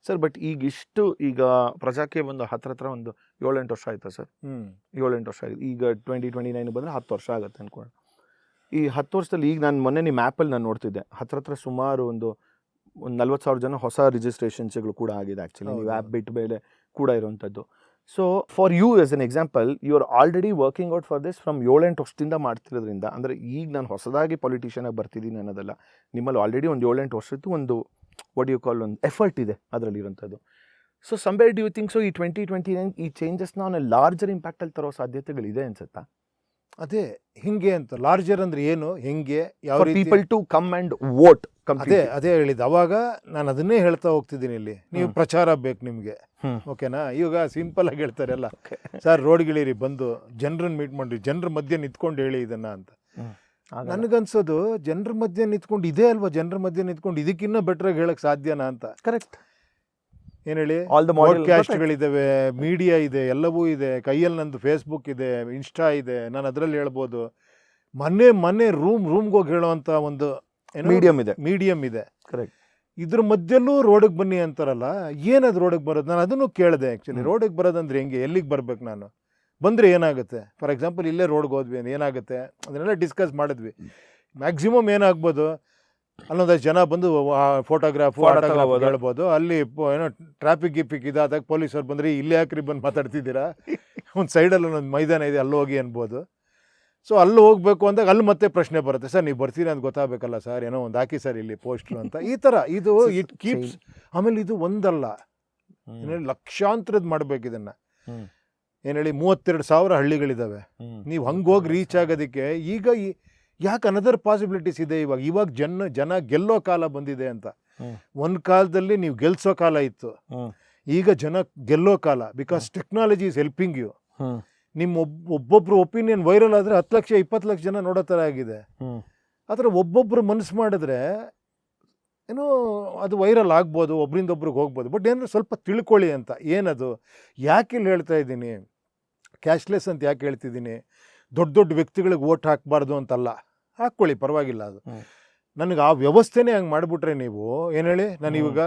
Sir but ಈಗ ಪ್ರಜಾಕ್ಕೆ ಒಂದು ಹತ್ರ ಒಂದು 7-8 ವರ್ಷ ಆಯ್ತಾ ಸರ್? 7-8 ವರ್ಷ ಆಗಿದೆ. ಈಗ 2029 ಬಂದರೆ 10 ವರ್ಷ ಆಗುತ್ತೆ ಅನ್ಕೊಳ್ಳೋಣ. ಈ 10 ವರ್ಷದಲ್ಲಿ ಈಗ ನಾನು ಮೊನ್ನೆ ನಿಮ್ಮ ಆ್ಯಪಲ್ಲಿ ನಾನು ನೋಡ್ತಿದ್ದೆ, ಹತ್ರ ಸುಮಾರು ಒಂದು 40,000 ಜನ ಹೊಸ ರಿಜಿಸ್ಟ್ರೇಷನ್ಸ್ಗಳು ಕೂಡ ಆಗಿದೆ ಆ್ಯಕ್ಚುಲಿ, ನೀವು ಆ್ಯಪ್ ಬಿಟ್ಟ ಮೇಲೆ ಕೂಡ ಇರುವಂಥದ್ದು. So for you as an example, you are already working out for this from 7-8 ವರ್ಷದಿಂದ ಮಾಡ್ತಿರೋದ್ರಿಂದ, ಅಂದರೆ ಈಗ ನಾನು ಹೊಸದಾಗಿ ಪೊಲಿಟಿಷಿಯನಾಗಿ ಬರ್ತಿದ್ದೀನಿ ಅನ್ನೋದಲ್ಲ, ನಿಮ್ಮಲ್ಲಿ ಆಲ್ರೆಡಿ ಒಂದು 7-8 ವರ್ಷದ್ದು ಒಂದು ವಾಟ್ ಯು ಕಾಲ್ ಒಂದು ಎಫರ್ಟ್ ಇದೆ ಅದರಲ್ಲಿರೋಂಥದ್ದು. So somewhere do you think so ಈ 2029 ಈ ಚೇಂಜಸ್ನ ಅವನ ಲಾರ್ಜರ್ ಇಂಪ್ಯಾಕ್ಟಲ್ಲಿ ತರೋ ಸಾಧ್ಯತೆಗಳಿದೆ ಅನ್ಸುತ್ತಾ? ಅದೇ ಹಿಂಗೆ ಅಂತ ಲಾರ್ಜರ್ ಅಂದ್ರೆ ಏನು, ಹೆಂಗೆ, ಯಾವ people to come and vote. ಅದೇ ಹೇಳಿದ್ದು. ಅವಾಗ ನಾನು ಅದನ್ನೇ ಹೇಳ್ತಾ ಹೋಗ್ತಿದ್ದೀನಿ. ಇಲ್ಲಿ ನೀವು ಪ್ರಚಾರ ಬೇಕು ನಿಮಗೆ, ಓಕೆನಾ? ಇವಾಗ ಸಿಂಪಲ್ ಆಗಿ ಹೇಳ್ತಾರೆ ಎಲ್ಲ, ಸರ್ ರೋಡ್ಗಿಳಿರಿ, ಬಂದು ಜನರನ್ನ ಮೀಟ್ ಮಾಡ್ರಿ, ಜನರ ಮಧ್ಯೆ ನಿಂತ್ಕೊಂಡು ಹೇಳಿ ಇದನ್ನ ಅಂತ. ನನಗನ್ಸೋದು ಜನರ ಮಧ್ಯೆ ನಿಂತ್ಕೊಂಡು ಇದೇ ಅಲ್ವಾ, ಜನರ ಮಧ್ಯೆ ನಿಂತ್ಕೊಂಡು ಇದಕ್ಕಿನ್ನ ಬೆಟರ್ ಆಗಿ ಹೇಳಕ್ ಸಾಧ್ಯನಾ ಅಂತ. ಕರೆಕ್ಟ್. ಏನು ಹೇಳಿ, ಪಾಡ್ಕಾಸ್ಟ್ಗಳಿದ್ದಾವೆ, ಮೀಡಿಯಾ ಇದೆ, ಎಲ್ಲವೂ ಇದೆ, ಕೈಯಲ್ಲಿ ನಂದು ಫೇಸ್ಬುಕ್ ಇದೆ, ಇನ್ಸ್ಟಾ ಇದೆ, ನಾನು ಅದರಲ್ಲಿ ಹೇಳ್ಬೋದು. ಮನೆ ರೂಮ್ಗೆ ಹೋಗಿ ಹೇಳೋವಂಥ ಒಂದು ಮೀಡಿಯಂ ಇದೆ. ಕರೆಕ್ಟ್. ಇದ್ರ ಮಧ್ಯಲ್ಲೂ ರೋಡಿಗೆ ಬನ್ನಿ ಅಂತಾರಲ್ಲ, ಏನದು ರೋಡಿಗೆ ಬರೋದು? ನಾನು ಅದನ್ನು ಕೇಳಿದೆ ಆ್ಯಕ್ಚುಲಿ. ರೋಡಿಗೆ ಬರೋದಂದ್ರೆ ಹೆಂಗೆ, ಎಲ್ಲಿಗೆ ಬರ್ಬೇಕು, ನಾನು ಬಂದರೆ ಏನಾಗುತ್ತೆ? ಫಾರ್ ಎಕ್ಸಾಂಪಲ್ ಇಲ್ಲೇ ರೋಡ್ಗೆ ಹೋದ್ವಿ ಏನಾಗುತ್ತೆ ಅದನ್ನೆಲ್ಲ ಡಿಸ್ಕಸ್ ಮಾಡಿದ್ವಿ. ಮ್ಯಾಕ್ಸಿಮಮ್ ಏನಾಗ್ಬೋದು, ಅಲ್ಲೊಂದಷ್ಟು ಜನ ಬಂದು ಫೋಟೋಗ್ರಾಫ್ ಹೇಳ್ಬೋದು. ಅಲ್ಲಿ ಏನೋ ಟ್ರಾಫಿಕ್ ಇದಾದಾಗ ಪೊಲೀಸರು ಬಂದರೆ ಇಲ್ಲೇ ಯಾಕ್ರಿ ಬಂದು ಮಾತಾಡ್ತಿದ್ದೀರಾ, ಒಂದು ಸೈಡಲ್ಲಿ ಒಂದೊಂದು ಮೈದಾನ ಇದೆ ಅಲ್ಲಿ ಹೋಗಿ ಅನ್ಬೋದು. ಸೊ ಅಲ್ಲಿ ಹೋಗಬೇಕು ಅಂದಾಗ ಅಲ್ಲಿ ಮತ್ತೆ ಪ್ರಶ್ನೆ ಬರುತ್ತೆ, ಸರ್ ನೀವು ಬರ್ತೀರಿ ಅಂತ ಗೊತ್ತಾಗಬೇಕಲ್ಲ ಸರ್, ಏನೋ ಒಂದು ಹಾಕಿ ಸರ್ ಇಲ್ಲಿ ಪೋಸ್ಟ್ರು ಅಂತ. ಈ ಥರ ಇದು ಇಟ್ ಕೀಪ್ಸ್. ಆಮೇಲೆ ಇದು ಒಂದಲ್ಲ, ಲಕ್ಷಾಂತರದ್ದು ಮಾಡಬೇಕು ಇದನ್ನು. ಏನು ಹೇಳಿ, 32,000 ಹಳ್ಳಿಗಳಿದ್ದಾವೆ. ನೀವು ಹಂಗೆ ಹೋಗಿ ರೀಚ್ ಆಗೋದಕ್ಕೆ ಈಗ ಯಾಕೆ ಅನದರ್ ಪಾಸಿಬಿಲಿಟೀಸ್ ಇದೆ. ಇವಾಗ ಜನ ಗೆಲ್ಲೋ ಕಾಲ ಬಂದಿದೆ ಅಂತ. ಒಂದು ಕಾಲದಲ್ಲಿ ನೀವು ಗೆಲ್ಸೋ ಕಾಲ ಇತ್ತು, ಈಗ ಜನ ಗೆಲ್ಲೋ ಕಾಲ. Because technology is helping you. ನಿಮ್ಮ ಒಬ್ಬೊಬ್ರು ಒಪಿನಿಯನ್ ವೈರಲ್ ಆದರೆ 10 ಲಕ್ಷ 20 ಲಕ್ಷ ಜನ ನೋಡೋ ಥರ ಆಗಿದೆ. ಆ ಥರ ಒಬ್ಬೊಬ್ರು ಮನಸ್ಸು ಮಾಡಿದ್ರೆ ಏನೋ ಅದು ವೈರಲ್ ಆಗ್ಬೋದು, ಒಬ್ರಿಂದ ಒಬ್ರಿಗೆ ಹೋಗ್ಬೋದು. ಬಟ್ ಏನಾದ್ರು ಸ್ವಲ್ಪ ತಿಳ್ಕೊಳ್ಳಿ ಅಂತ. ಏನದು, ಯಾಕೆ ಇಲ್ಲಿ ಹೇಳ್ತಾ ಇದ್ದೀನಿ, ಕ್ಯಾಶ್ಲೆಸ್ ಅಂತ ಯಾಕೆ ಹೇಳ್ತಿದ್ದೀನಿ, ದೊಡ್ಡ ವ್ಯಕ್ತಿಗಳಿಗೆ ವೋಟ್ ಹಾಕಬಾರ್ದು ಅಂತಲ್ಲ, ಹಾಕ್ಕೊಳ್ಳಿ ಪರವಾಗಿಲ್ಲ. ಅದು ನನಗೆ ಆ ವ್ಯವಸ್ಥೆನೇ ಹಂಗೆ ಮಾಡಿಬಿಟ್ರೆ ನೀವು, ಏನು ಹೇಳಿ, ನಾನು ಇವಾಗ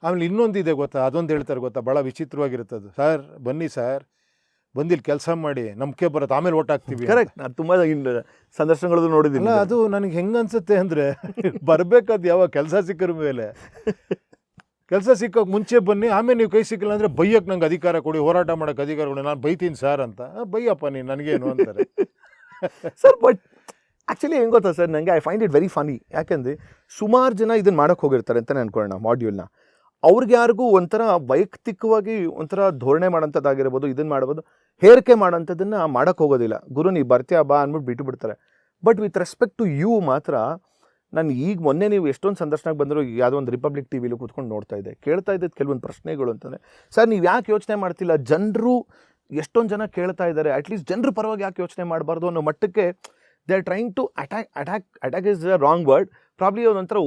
ಆಮೇಲೆ ಇನ್ನೊಂದಿದೆ ಗೊತ್ತಾ, ಅದೊಂದು ಹೇಳ್ತಾರೆ ಗೊತ್ತಾ, ಭಾಳ ವಿಚಿತ್ರವಾಗಿರುತ್ತದು. ಸರ್ ಬನ್ನಿ ಸರ್, ಬಂದಿಲ್ಲಿ ಕೆಲಸ ಮಾಡಿ, ನಂಬಿಕೆ ಬರುತ್ತೆ, ಆಮೇಲೆ ಓಟ್ ಹಾಕ್ತೀವಿ. ಕರೆಕ್ಟ್. ನಾನು ತುಂಬ ಸಂದರ್ಶನಗಳದ್ದು ನೋಡಿದ್ದೀನಿ. ಅದು ನನಗೆ ಹೆಂಗೆ ಅನ್ಸುತ್ತೆ ಅಂದರೆ, ಬರಬೇಕಾದ ಯಾವ ಕೆಲಸ ಸಿಕ್ಕರ ಮೇಲೆ, ಕೆಲಸ ಸಿಕ್ಕೋಕೆ ಮುಂಚೆ ಬನ್ನಿ, ಆಮೇಲೆ ನೀವು ಕೈ ಸಿಕ್ಕಿಲ್ಲ ಅಂದರೆ ಬೈಯಕ್ಕೆ ನಂಗೆ ಅಧಿಕಾರ ಕೊಡಿ, ಹೋರಾಟ ಮಾಡೋಕ್ಕೆ ಅಧಿಕಾರ ಕೊಡಿ, ನಾನು ಬೈತೀನಿ ಸರ್ ಅಂತ. ಬೈಯಪ್ಪ ನೀನು, ನನಗೇನು ಅಂತಾರೆ. ಸರ್ ಬಟ್ ಆ್ಯಕ್ಚುಲಿ ಹೆಂಗೆ ಗೊತ್ತಾ ಸರ್, ನನಗೆ I find it very Ghani. ಯಾಕೆಂದರೆ ಸುಮಾರು ಜನ ಇದನ್ನು ಮಾಡೋಕ್ಕೆ ಹೋಗಿರ್ತಾರೆ ಅಂತಲೇ ಅನ್ಕೊಳ್ಳೋಣ ಮಾಡ್ಯೂಲ್ನ. ಅವ್ರಿಗೆ ಯಾರಿಗೂ ಒಂಥರ ವೈಯಕ್ತಿಕವಾಗಿ ಒಂಥರ ಧೋರಣೆ ಮಾಡೋಂಥದ್ದಾಗಿರ್ಬೋದು, ಇದನ್ನು ಮಾಡ್ಬೋದು, ಹೇರಿಕೆ ಮಾಡೋಂಥದ್ದನ್ನು ಮಾಡೋಕ್ಕೆ ಹೋಗೋದಿಲ್ಲ. ಗುರು ನೀ ಬರ್ತೀಯಾ ಬಾ ಅಂದ್ಬಿಟ್ಟು ಬಿಟ್ಟು ಬಿಡ್ತಾರೆ. But with respect to you ಮಾತ್ರ, ನಾನು ಈಗ ಮೊನ್ನೆ ನೀವು ಎಷ್ಟೊಂದು ಸಂದರ್ಶನಕ್ಕೆ ಬಂದರೂ ಯಾವುದೋ ಒಂದು ರಿಪಬ್ಲಿಕ್ ಟಿ ವಿಲಿ ಕೂತ್ಕೊಂಡು ನೋಡ್ತಾ ಇದ್ದೆ, ಕೇಳ್ತಾ ಇದ್ದದ್ದು ಕೆಲವೊಂದು ಪ್ರಶ್ನೆಗಳು ಅಂತಂದರೆ, ಸರ್ ನೀವು ಯಾಕೆ ಯೋಚನೆ ಮಾಡ್ತಿಲ್ಲ, ಜನರು ಎಷ್ಟೊಂದು ಜನ ಕೇಳ್ತಾ ಇದ್ದಾರೆ, ಅಟ್ಲೀಸ್ಟ್ ಜನರ ಪರವಾಗಿ ಯಾಕೆ ಯೋಚನೆ ಮಾಡಬಾರ್ದು ಅನ್ನೋ ಮಟ್ಟಕ್ಕೆ they are trying to attack is the wrong word, probably ಒಂಥರ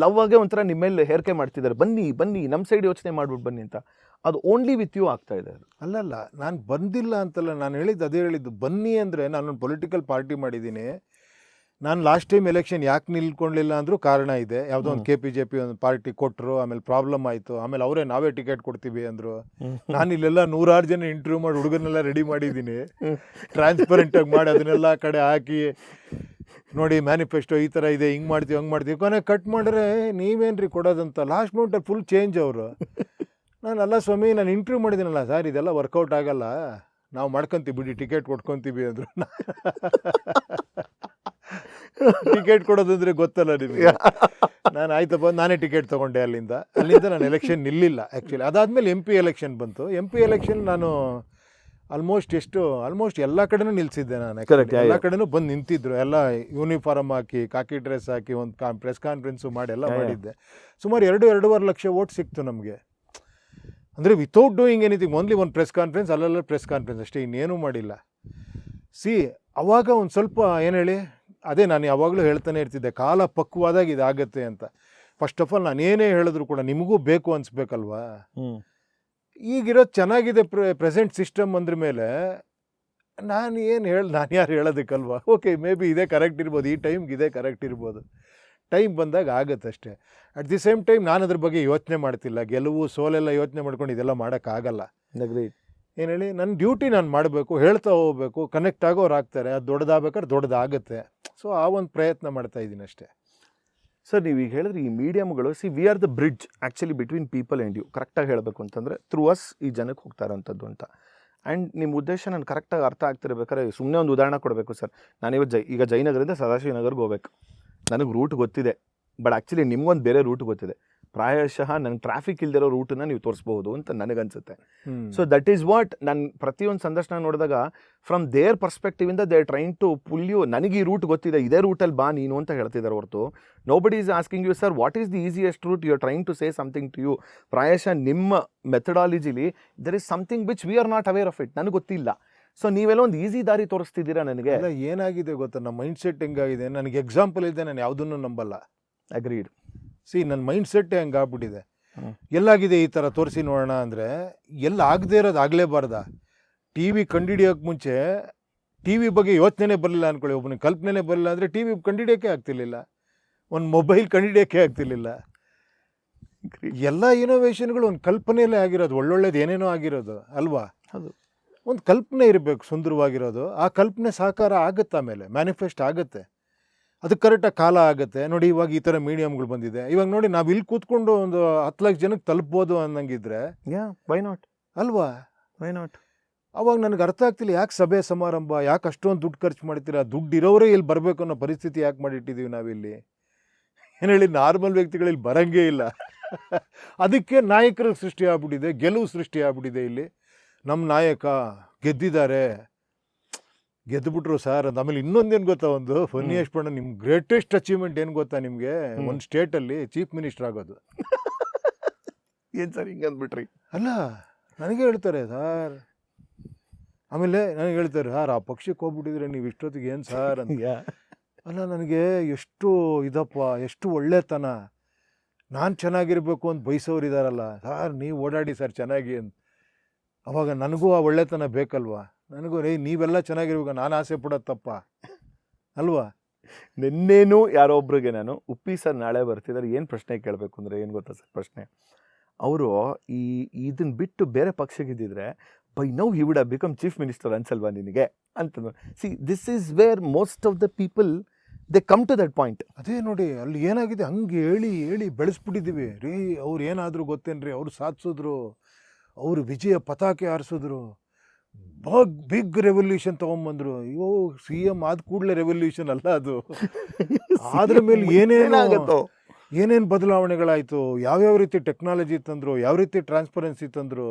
ಲವ್ ಆಗೇ ಒಂಥರ ನಿಮ್ಮ ಮೇಲೆ ಹೇರಿಕೆ ಮಾಡ್ತಿದ್ದಾರೆ. ಬನ್ನಿ ನಮ್ಮ ಸೈಡ್ ಯೋಚನೆ ಮಾಡ್ಬಿಟ್ಟು ಬನ್ನಿ ಅಂತ. ಅದು ಓನ್ಲಿ ವಿತ್ ಯು ಆಗ್ತಾ ಇದೆ. ಅಲ್ಲಲ್ಲ, ನಾನು ಬಂದಿಲ್ಲ ಅಂತಲ್ಲ, ನಾನು ಅದೇ ಹೇಳಿದ್ದು ಬನ್ನಿ ಅಂದರೆ, ನಾನೊಂದು ಪೊಲಿಟಿಕಲ್ ಪಾರ್ಟಿ ಮಾಡಿದ್ದೀನಿ. ನಾನು ಲಾಸ್ಟ್ ಟೈಮ್ ಎಲೆಕ್ಷನ್ ಯಾಕೆ ನಿಲ್ಕೊಳ್ಳಿಲ್ಲ ಅಂದರೂ ಕಾರಣ ಇದೆ. ಯಾವುದೋ ಒಂದು KPJP ಒಂದು ಪಾರ್ಟಿ ಕೊಟ್ಟರು, ಆಮೇಲೆ ಪ್ರಾಬ್ಲಮ್ ಆಯಿತು, ಆಮೇಲೆ ಅವರೇ ನಾವೇ ಟಿಕೆಟ್ ಕೊಡ್ತೀವಿ ಅಂದರು. ನಾನು ಇಲ್ಲೆಲ್ಲ 100 ಜನ ಇಂಟರ್ವ್ಯೂ ಮಾಡಿ ಹುಡುಗರನ್ನೆಲ್ಲ ರೆಡಿ ಮಾಡಿದ್ದೀನಿ, ಟ್ರಾನ್ಸ್ಪರೆಂಟಾಗಿ ಮಾಡಿ ಅದನ್ನೆಲ್ಲ ಕಡೆ ಹಾಕಿ, ನೋಡಿ ಮ್ಯಾನಿಫೆಸ್ಟೋ ಈ ಥರ ಇದೆ, ಹಿಂಗೆ ಮಾಡ್ತೀವಿ ಹಂಗೆ ಮಾಡ್ತೀವಿ, ಕೊನೆ ಕಟ್ ಮಾಡಿದ್ರೆ ನೀವೇನ್ರಿ ಕೊಡೋದಂತ. ಲಾಸ್ಟ್ ಮೂಮೆಂಟಲ್ಲಿ ಫುಲ್ ಚೇಂಜ್ ಅವರು. ಅಲ್ಲ ಸ್ವಾಮಿ, ನಾನು ಇಂಟರ್ವ್ಯೂ ಮಾಡಿದ್ದೀನಲ್ಲ ಸರ್, ಇದೆಲ್ಲ ವರ್ಕೌಟ್ ಆಗಲ್ಲ, ನಾವು ಮಾಡ್ಕೊತೀವಿ ಬಿಡಿ, ಟಿಕೆಟ್ ಕೊಟ್ಕೊತೀವಿ ಅಂದರು. ಟಿಕೆಟ್ ಕೊಡೋದಂದ್ರೆ ಗೊತ್ತಲ್ಲ ನಿಮಗೆ. ನಾನು ಆಯ್ತಪ್ಪ, ನಾನೇ ಟಿಕೆಟ್ ತೊಗೊಂಡೆ. ಅಲ್ಲಿಂದ ನಾನು ಎಲೆಕ್ಷನ್ ನಿಲ್ಲಿಲ್ಲ ಆ್ಯಕ್ಚುಲಿ. ಅದಾದಮೇಲೆ MP ಎಲೆಕ್ಷನ್ ಬಂತು. MP ಎಲೆಕ್ಷನ್ ನಾನು ಆಲ್ಮೋಸ್ಟ್ ಎಲ್ಲ ಕಡೆನೂ ನಿಲ್ಲಿಸಿದ್ದೆ ನಾನು. ಎಲ್ಲ ಕಡೆನೂ ಬಂದು ನಿಂತಿದ್ರು, ಎಲ್ಲ ಯೂನಿಫಾರ್ಮ್ ಹಾಕಿ, ಕಾಕಿ ಡ್ರೆಸ್ ಹಾಕಿ, ಒಂದು ಪ್ರೆಸ್ ಕಾನ್ಫರೆನ್ಸು ಮಾಡಿ ಎಲ್ಲ ಮಾಡಿದ್ದೆ. ಸುಮಾರು 2-2.5 ಲಕ್ಷ ವೋಟ್ ಸಿಕ್ತು ನಮಗೆ. ಅಂದರೆ ವಿತೌಟ್ ಡೂಯಿಂಗ್ ಎನಿಥಿಂಗ್, ಓನ್ಲಿ ಒಂದು ಪ್ರೆಸ್ ಕಾನ್ಫರೆನ್ಸ್, ಅಲ್ಲೆಲ್ಲ ಪ್ರೆಸ್ ಕಾನ್ಫರೆನ್ಸ್ ಅಷ್ಟೇ, ಇನ್ನೇನೂ ಮಾಡಿಲ್ಲ. ಅವಾಗ ಒಂದು ಸ್ವಲ್ಪ ಏನು ಹೇಳಿ, ಅದೇ ನಾನು ಯಾವಾಗಲೂ ಹೇಳ್ತಾನೆ ಇರ್ತಿದ್ದೆ, ಕಾಲ ಪಕ್ವಾದಾಗ ಇದಾಗತ್ತೆ ಅಂತ. ಫಸ್ಟ್ ಆಫ್ ಆಲ್ ನಾನು ಏನೇ ಹೇಳಿದ್ರು ಕೂಡ ನಿಮಗೂ ಬೇಕು ಅನಿಸ್ಬೇಕಲ್ವಾ. ಈಗಿರೋದು ಚೆನ್ನಾಗಿದೆ ಪ್ರೆಸೆಂಟ್ ಸಿಸ್ಟಮ್ ಅಂದ್ರ ಮೇಲೆ ನಾನು ಯಾರು ಹೇಳೋದಕ್ಕಲ್ವಾ. ಓಕೆ, ಮೇ ಬಿ ಇದೇ ಕರೆಕ್ಟ್ ಇರ್ಬೋದು, ಈ ಟೈಮ್ಗೆ ಇದೇ ಕರೆಕ್ಟ್ ಇರ್ಬೋದು. ಟೈಮ್ ಬಂದಾಗ ಆಗುತ್ತಷ್ಟೇ. ಅಟ್ ದಿ ಸೇಮ್ ಟೈಮ್ ನಾನು ಅದ್ರ ಬಗ್ಗೆ ಯೋಚನೆ ಮಾಡ್ತಿಲ್ಲ, ಗೆಲುವು ಸೋಲೆಲ್ಲ ಯೋಚನೆ ಮಾಡ್ಕೊಂಡು ಇದೆಲ್ಲ ಮಾಡೋಕ್ಕಾಗಲ್ಲ. ಅಗ್ರೀಡ್. ಏನು ಹೇಳಿ, ನನ್ನ ಡ್ಯೂಟಿ ನಾನು ಮಾಡಬೇಕು, ಹೇಳ್ತಾ ಹೋಗ್ಬೇಕು, ಕನೆಕ್ಟ್ ಆಗೋರು ಆಗ್ತಾರೆ, ಅದು ದೊಡ್ಡದಾಗಬೇಕಾದ್ರೆ ದೊಡ್ಡದಾಗುತ್ತೆ. ಸೊ ಆ ಒಂದು ಪ್ರಯತ್ನ ಮಾಡ್ತಾ ಇದ್ದೀನಿ ಅಷ್ಟೇ. ಸರ್ ನೀವು ಈಗ ಹೇಳಿದ್ರೆ ಈ ಮೀಡಿಯಮ್ಗಳು we are the bridge actually between people and you. ಕರೆಕ್ಟಾಗಿ ಹೇಳಬೇಕು ಅಂತಂದರೆ ಥ್ರೂ ಅಸ್ ಈ ಜನಕ್ಕೆ ಹೋಗ್ತಾ ಇರೋಂಥದ್ದು ಅಂತ. ಆ್ಯಂಡ್ ನಿಮ್ಮ ಉದ್ದೇಶ ನಾನು ಕರೆಕ್ಟಾಗಿ ಅರ್ಥ ಆಗ್ತಿರ್ಬೇಕಾದ್ರೆ ಸುಮ್ಮನೆ ಒಂದು ಉದಾಹರಣೆ ಕೊಡಬೇಕು ಸರ್. ನಾನಿವತ್ತು ಈಗ ಜಯನಗರದಿಂದ ಸದಾಶಿವನಗರ್ಗೆ ಹೋಗ್ಬೇಕು, ನನಗೆ ರೂಟ್ ಗೊತ್ತಿದೆ, ಬಟ್ ಆ್ಯಕ್ಚುಲಿ ನಿಮ್ಗೊಂದು ಬೇರೆ ರೂಟ್ ಗೊತ್ತಿದೆ. ಪ್ರಾಯಶಃ ನನಗೆ ಟ್ರಾಫಿಕ್ ಇಲ್ದಿರೋ ರೂಟನ್ನು ನೀವು ತೋರಿಸ್ಬೋದು ಅಂತ ನನಗನ್ಸುತ್ತೆ. ಸೊ ದಟ್ ಈಸ್ ವಾಟ್ ನಾನು ಪ್ರತಿಯೊಂದು ಸಂದರ್ಶನ ನೋಡಿದಾಗ ಫ್ರಮ್ ದೇರ್ ಪರ್ಸ್ಪೆಕ್ಟಿವಿಂದ they are trying to pull you. ನನಗೆ ಈ ರೂಟ್ ಗೊತ್ತಿದೆ, ಇದೇ ರೂಟಲ್ಲಿ ಬಾ ನೀನು ಅಂತ ಹೇಳ್ತಿದ್ದಾರೆ ಹೊರತು nobody is asking you sir what is the easiest route. You are trying to say something to you. ಪ್ರಾಯಶಃ ನಿಮ್ಮ ಮೆಥಡಾಲಜಿಲಿ there is something which we are not aware of it, ನನಗೆ ಗೊತ್ತಿಲ್ಲ. ಸೊ ನೀವೆಲ್ಲ ಒಂದು ಈಸಿ ದಾರಿ ತೋರಿಸ್ತಿದ್ದೀರಾ ನನಗೆ. ಅಲ್ಲ, ಏನಾಗಿದೆ ಗೊತ್ತಾ, ನಮ್ಮ ಮೈಂಡ್ ಸೆಟ್ ಹೆಂಗಾಗಿದೆ, ನನಗೆ ಎಕ್ಸಾಂಪಲ್ ಇದೆ, ನಾನು ಯಾವುದನ್ನು ನಂಬಲ್ಲ. ಅಗ್ರೀಡ್. ನನ್ನ ಮೈಂಡ್ ಸೆಟ್ ಹೆಂಗೆ ಆಗ್ಬಿಟ್ಟಿದೆ. ಎಲ್ಲಾಗಿದೆ ಈ ಥರ ತೋರಿಸಿ ನೋಡೋಣ ಅಂದರೆ ಎಲ್ಲ ಆಗದೆ ಇರೋದು ಆಗಲೇಬಾರ್ದ. ಟಿ ವಿ ಕಂಡುಹಿಡಿಯೋಕ್ಕೆ ಮುಂಚೆ ಟಿ ವಿ ಬಗ್ಗೆ ಯೋಚನೆ ಬರಲಿಲ್ಲ ಅಂದ್ಕೊಳ್ಳಿ, ಒಬ್ಬನಿಗೆ ಕಲ್ಪನೆ ಬರಲಿಲ್ಲ ಅಂದರೆ ಟಿ ವಿ ಕಂಡುಹಿಡಿಯೋಕ್ಕೆ ಆಗ್ತಿರ್ಲಿಲ್ಲ, ಒಂದು ಮೊಬೈಲ್ ಕಂಡುಹಿಡಿಯೋಕ್ಕೆ ಆಗ್ತಿರ್ಲಿಲ್ಲ. ಎಲ್ಲ ಇನೋವೇಷನ್ಗಳು ಒಂದು ಕಲ್ಪನೆಯಲ್ಲೇ ಆಗಿರೋದು, ಒಳ್ಳೊಳ್ಳೇದು ಏನೇನೋ ಆಗಿರೋದು ಅಲ್ವಾ. ಅದು ಒಂದು ಕಲ್ಪನೆ ಇರಬೇಕು ಸುಂದರವಾಗಿರೋದು. ಆ ಕಲ್ಪನೆ ಸಾಕಾರ ಆಗುತ್ತೆ, ಆಮೇಲೆ ಮ್ಯಾನಿಫೆಸ್ಟ್ ಆಗುತ್ತೆ. ಅದಕ್ಕೆ ಕರೆಕ್ಟಾಗಿ ಕಾಲ ಆಗುತ್ತೆ. ನೋಡಿ ಇವಾಗ ಈ ಥರ ಮೀಡಿಯಮ್ಗಳು ಬಂದಿದೆ. ಇವಾಗ ನೋಡಿ ನಾವು ಇಲ್ಲಿ ಕೂತ್ಕೊಂಡು ಒಂದು 10 ಲಕ್ಷ ಜನಕ್ಕೆ ತಲುಪ್ಬೋದು ಅನ್ನಂಗಿದ್ರೆ ವೈ ನಾಟ್ ಅಲ್ವಾ, ವೈ ನಾಟ್. ಅವಾಗ ನನಗೆ ಅರ್ಥ ಆಗ್ತಿಲ್ಲ, ಯಾಕೆ ಸಭೆ ಸಮಾರಂಭ, ಯಾಕೆ ಅಷ್ಟೊಂದು ದುಡ್ಡು ಖರ್ಚು ಮಾಡ್ತೀರಾ, ದುಡ್ಡು ಇರೋರೇ ಇಲ್ಲಿ ಬರಬೇಕು ಅನ್ನೋ ಪರಿಸ್ಥಿತಿ ಯಾಕೆ ಮಾಡಿಟ್ಟಿದ್ದೀವಿ ನಾವಿಲ್ಲಿ. ಏನು ಹೇಳಿ, ನಾರ್ಮಲ್ ವ್ಯಕ್ತಿಗಳಲ್ಲಿ ಬರಂಗೇ ಇಲ್ಲ. ಅದಕ್ಕೆ ನಾಯಕರ ಸೃಷ್ಟಿ ಆಗ್ಬಿಟ್ಟಿದೆ, ಗೆಲುವು ಸೃಷ್ಟಿ ಆಗ್ಬಿಟ್ಟಿದೆ. ಇಲ್ಲಿ ನಮ್ಮ ನಾಯಕ ಗೆದ್ದಿದ್ದಾರೆ, ಗೆದ್ದುಬಿಟ್ರು ಸರ್ ಅಂತ. ಆಮೇಲೆ ಇನ್ನೊಂದೇನು ಗೊತ್ತಾ, ಒಂದು ಫನ್ನಿಯೆಸ್ಟ್ ಪಣ, ನಿಮ್ಮ ಗ್ರೇಟೆಸ್ಟ್ ಅಚೀವ್ಮೆಂಟ್ ಏನು ಗೊತ್ತಾ ನಿಮಗೆ, ಒಂದು ಸ್ಟೇಟಲ್ಲಿ ಚೀಫ್ ಮಿನಿಸ್ಟರ್ ಆಗೋದು. ಏನು ಸರ್ ಹಿಂಗೆ ಅಂದ್ಬಿಟ್ರಿ? ಅಲ್ಲ, ನನಗೆ ಹೇಳ್ತಾರೆ ಸರ್, ಆಮೇಲೆ ನನಗೆ ಹೇಳ್ತಾರೆ ಸರ್ ಆ ಪಕ್ಷಕ್ಕೆ ಹೋಗ್ಬಿಟ್ಟಿದ್ರೆ ನೀವು ಇಷ್ಟೊತ್ತಿಗೆ ಏನು ಸರ್ ಅಂತ. ಅಲ್ಲ, ನನಗೆ ಎಷ್ಟು ಇದಪ್ಪ, ಎಷ್ಟು ಒಳ್ಳೆತನ, ನಾನು ಚೆನ್ನಾಗಿರ್ಬೇಕು ಅಂತ ಬಯಸೋರು ಇದ್ದಾರಲ್ಲ ಸರ್, ನೀವು ಓಡಾಡಿ ಸರ್ ಚೆನ್ನಾಗಿ ಅಂತ. ಅವಾಗ ನನಗೂ ಆ ಒಳ್ಳೆತನ ಬೇಕಲ್ವಾ, ನನಗೂ ನೀವೆಲ್ಲ ಚೆನ್ನಾಗಿರ್ಬೇಕು, ನಾನು ಆಸೆ ಪಡೋದು ತಪ್ಪ ಅಲ್ವಾ. ನಿನ್ನೇನು ಯಾರೋ ಒಬ್ರಿಗೆ ನಾನು ಉಪ್ಪಿ ಸರ್ ನಾಳೆ ಬರ್ತಿದ್ದಾರೆ, ಏನು ಪ್ರಶ್ನೆ ಕೇಳಬೇಕು ಅಂದರೆ ಏನು ಗೊತ್ತಾ ಸರ್ ಪ್ರಶ್ನೆ, ಅವರು ಇದನ್ನು ಬಿಟ್ಟು ಬೇರೆ ಪಕ್ಷಕ್ಕಿದ್ದಿದ್ರೆ by now he would have become chief minister ಅನ್ಸಲ್ವಾ ನಿನಗೆ ಅಂತ. See this is where most of the people they come to that point. ಅದೇ ನೋಡಿ, ಅಲ್ಲಿ ಏನಾಗಿದೆ, ಹಂಗೆ ಹೇಳಿ ಹೇಳಿ ಬೆಳೆಸ್ಬಿಟ್ಟಿದ್ದೀವಿ ರೀ. ಅವ್ರು ಏನಾದರೂ ಗೊತ್ತೇನ್ರಿ, ಅವ್ರು ಸಾಧಿಸಿದ್ರು, ಅವರು ವಿಜಯ ಪತಾಕೆ ಹಾರಿಸಿದ್ರು, ಬಿಗ್ ರೆವಲ್ಯೂಷನ್ ತೊಗೊಂಬಂದ್ರು. ಅಯ್ಯೋ, CM ಆದ ಕೂಡಲೇ ರೆವಲ್ಯೂಷನ್ ಅಲ್ಲ ಅದು. ಅದ್ರ ಮೇಲೆ ಏನೇನು ಬದಲಾವಣೆಗಳಾಯಿತು, ಯಾವ್ಯಾವ ರೀತಿ ಟೆಕ್ನಾಲಜಿ ತಂದರು, ಯಾವ ರೀತಿ ಟ್ರಾನ್ಸ್ಪರೆನ್ಸಿ ತಂದರು,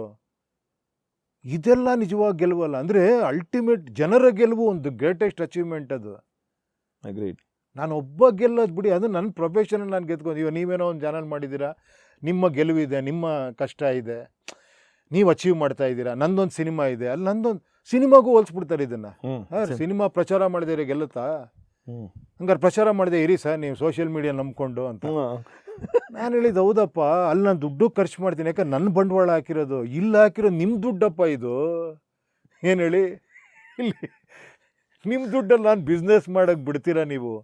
ಇದೆಲ್ಲ ನಿಜವಾಗಿ ಗೆಲುವಲ್ಲ. ಅಂದರೆ ಅಲ್ಟಿಮೇಟ್ ಜನರ ಗೆಲುವು ಒಂದು ಗ್ರೇಟೆಸ್ಟ್ ಅಚೀವ್ಮೆಂಟ್ ಅದು. ಅಗ್ರೀಡ್. ನಾನು ಒಬ್ಬ ಗೆಲ್ಲೋದು ಬಿಡಿ, ಅದು ನನ್ನ ಪ್ರೊಫೆಷನಲ್ಲಿ ನಾನು ಗೆದ್ಕೊಂಡು. ಇವಾಗ ನೀವೇನೋ ಒಂದು ಚಾನಲ್ ಮಾಡಿದ್ದೀರಾ, ನಿಮ್ಮ ಗೆಲುವಿದೆ, ನಿಮ್ಮ ಕಷ್ಟ ಇದೆ, ನೀವು ಅಚೀವ್ ಮಾಡ್ತಾ ಇದ್ದೀರಾ. ನಂದೊಂದು ಸಿನಿಮಾ ಇದೆ, ಅಲ್ಲಿ ನಂದೊಂದು ಸಿನಿಮಾಗೂ ಹೋಲಿಸ್ಬಿಡ್ತಾರೆ ಇದನ್ನು. ಸಿನಿಮಾ ಪ್ರಚಾರ ಮಾಡಿದರೆ ಗೆಲ್ಲುತ್ತಾ, ಹಂಗಾರೆ ಪ್ರಚಾರ ಮಾಡಿದೆ ಇರಿ ಸರ್ ನೀವು ಸೋಷಿಯಲ್ ಮೀಡಿಯಾ ನಂಬ್ಕೊಂಡು ಅಂತ. ನಾನು ಹೇಳಿದ್ದು ಹೌದಪ್ಪ, ಅಲ್ಲಿ ನಾನು ದುಡ್ಡು ಖರ್ಚು ಮಾಡ್ತೀನಿ, ಯಾಕಂದ್ರೆ ನನ್ನ ಬಂಡವಾಳ ಹಾಕಿರೋದು, ಇಲ್ಲಿ ಹಾಕಿರೋದು ನಿಮ್ಮ ದುಡ್ಡಪ್ಪ ಇದು. ಏನು ಹೇಳಿ, ಇಲ್ಲಿ ನಿಮ್ಮ ದುಡ್ಡಲ್ಲಿ ನಾನು ಬಿಸ್ನೆಸ್ ಮಾಡೋಕ್ಕೆ ಬಿಡ್ತೀರಾ ನೀವು?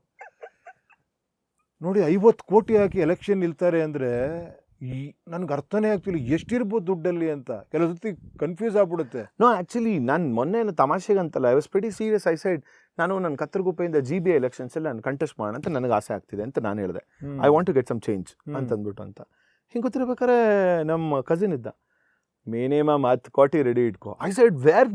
ನೋಡಿ, 50 ಕೋಟಿ ಹಾಕಿ ಎಲೆಕ್ಷನ್ ನಿಲ್ತಾರೆ ಅಂದರೆ ನನಗೆ ಅರ್ಥನೇ ಆಗ್ತಿಲ್ಲ ಎಷ್ಟಿರ್ಬೋದು ದುಡ್ಡಲ್ಲಿ ಅಂತ. ಕೆಲವು ಸತಿ ಕನ್ಫ್ಯೂಸ್ ಆಗ್ಬಿಡುತ್ತೆ. ನೋ ಆ್ಯಕ್ಚುಲಿ ನಾನು ಮೊನ್ನೆ ತಮಾಷೆಗೆ ಅಂತಲ್ಲ, I was very serious. I said ನಾನು ನನ್ನ ಕತ್ತರಗುಪ್ಪೆಯಿಂದ GB ಎಲೆಕ್ಷನ್ಸಲ್ಲಿ ನಾನು ಕಂಟೆಸ್ಟ್ ಮಾಡೋಣ ಅಂತ ನನಗೆ ಆಸೆ ಆಗ್ತಿದೆ ಅಂತ ನಾನು ಹೇಳಿದೆ. I want to get some change ಅಂತಂದ್ಬಿಟ್ಟು ಅಂತ. ಹಿಂಗೆ ಗೊತ್ತಿರ್ಬೇಕಾದ್ರೆ ನಮ್ಮ ಕಸಿನ್ ಇದ್ದ, ಮಿನಿಮಮ್ 10 ಕೋಟಿ ರೆಡಿ ಇಟ್ಕೋ. ಐ ಸೈಡ್ ವೇರ್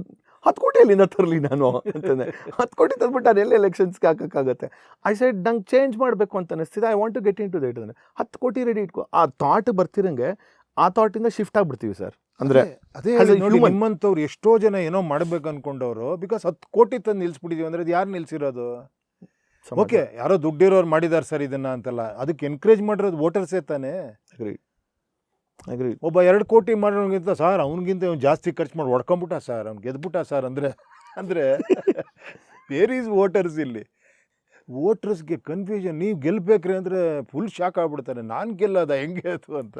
10 ಕೋಟಿ ಅಲ್ಲಿಂದ ತರಲಿ ನಾನು ಅಂತಂದೆ. 10 ಕೋಟಿ ತಂದ್ಬಿಟ್ಟು ನಾನು ಎಲ್ಲ ಎಲೆಕ್ಷನ್ಸ್ಗೆ ಹಾಕೋಕ್ಕಾಗತ್ತೆ. ಐ ಸೈಡ್ ನಂಗೆ ಚೇಂಜ್ ಮಾಡಬೇಕು ಅಂತ ಅನಿಸ್ತಿದೆ. I want to get into that ಅಂದರೆ 10 ಕೋಟಿ ರೆಡಿ ಇಟ್ಕೋ. ಆ ಥಾಟ್ ಬರ್ತಿರಂಗೆ ಆ ಥಾಟಿಂದ ಶಿಫ್ಟ್ ಆಗಿಬಿಡ್ತೀವಿ ಸರ್. ಅಂದರೆ ಅದೇ ನೋಡಿ, ನಿಮ್ಮಂಥವ್ರು ಎಷ್ಟೋ ಜನ ಏನೋ ಮಾಡ್ಬೇಕು ಅನ್ಕೊಂಡವ್ರು, ಬಿಕಾಸ್ 10 ಕೋಟಿ ತಂದು ನಿಲ್ಸ್ಬಿಟ್ಟಿದೀವಿ ಅಂದರೆ ಅದು ಯಾರು ನಿಲ್ಸಿರೋದು? ಓಕೆ, ಯಾರೋ ದುಡ್ಡಿರೋರು ಮಾಡಿದ್ದಾರೆ ಸರ್ ಇದನ್ನ ಅಂತಲ್ಲ, ಅದಕ್ಕೆ ಎನ್ಕರೇಜ್ ಮಾಡಿರೋದು ವೋಟರ್ಸೇ ತಾನೇ. ಅಗ್ರಿ. ಒಬ್ಬ 2 ಕೋಟಿ ಮಾಡೋನಿಗಿಂತ ಸರ್ ಅವ್ನಿಗಿಂತ ಅವ್ನು ಜಾಸ್ತಿ ಖರ್ಚು ಮಾಡಿ ಹೊಡ್ಕೊಂಬಿಟ್ಟ ಸರ್, ಅವ್ನು ಗೆದ್ಬಿಟ್ಟ ಸರ್ ಅಂದರೆ ದೇರ್ ಈಸ್ ವೋಟರ್ಸ್. ಇಲ್ಲಿ ವೋಟರ್ಸ್ಗೆ ಕನ್ಫ್ಯೂಷನ್. ನೀವು ಗೆಲ್ಲಬೇಕ್ರಿ ಅಂದರೆ ಫುಲ್ ಶಾಕ್ ಆಗ್ಬಿಡ್ತಾರೆ, ನಾನು ಗೆಲ್ಲೋದ ಹೆಂಗೆ ಅದು ಅಂತ.